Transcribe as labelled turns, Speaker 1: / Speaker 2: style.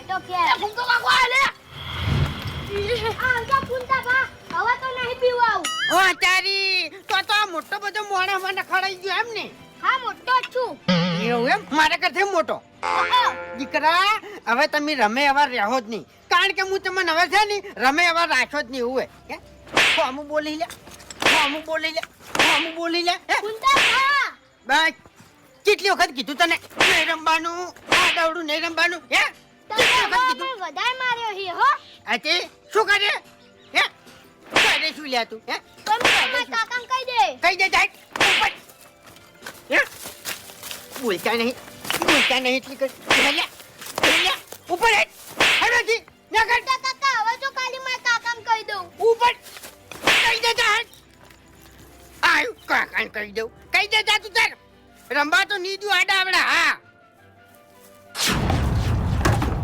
Speaker 1: તો કે ફૂંકો કાકો આ લે આ તો ફૂંકા બા હવે તો નહીં પીવું આવું
Speaker 2: ઓ તારી તો મોટો બધો મોણા મને ખડાઈ ગયો એમ ને
Speaker 1: હા મોટો જ છું
Speaker 2: એવું એમ મારા કરતે મોટો દીકરા હવે તમે રમે એવા રહો જ નહીં કારણ કે હું તમને હવે છે ને રમે એવા રાખો જ નહીં એવું હે અમુક બોલી લે અમુક બોલી લે અમુક બોલી લે
Speaker 1: ફૂંકા બા
Speaker 2: બસ કેટલી વખત કીધું તને નહીં રમવાનું આ દવડું નહીં રમવાનું હે કેટલી વખત કીધું
Speaker 1: વધારે માર્યો હી હો
Speaker 2: અતે શું કરે હે કરે શું લે તું હે
Speaker 1: તમે કાકા કહી દે
Speaker 2: જાય ઉપર હે બોલતા નહીં એટલી કર લે ઉપર હે હડોજી ના કર
Speaker 1: કાકા હવે તો કાલી માર કાકાને કહી દઉં
Speaker 2: ઉપર કહી દે જા આયુ કાકાને કહી દઉં કહી દે જા તું તાર રંબા તો નીધું આડા આવડા હા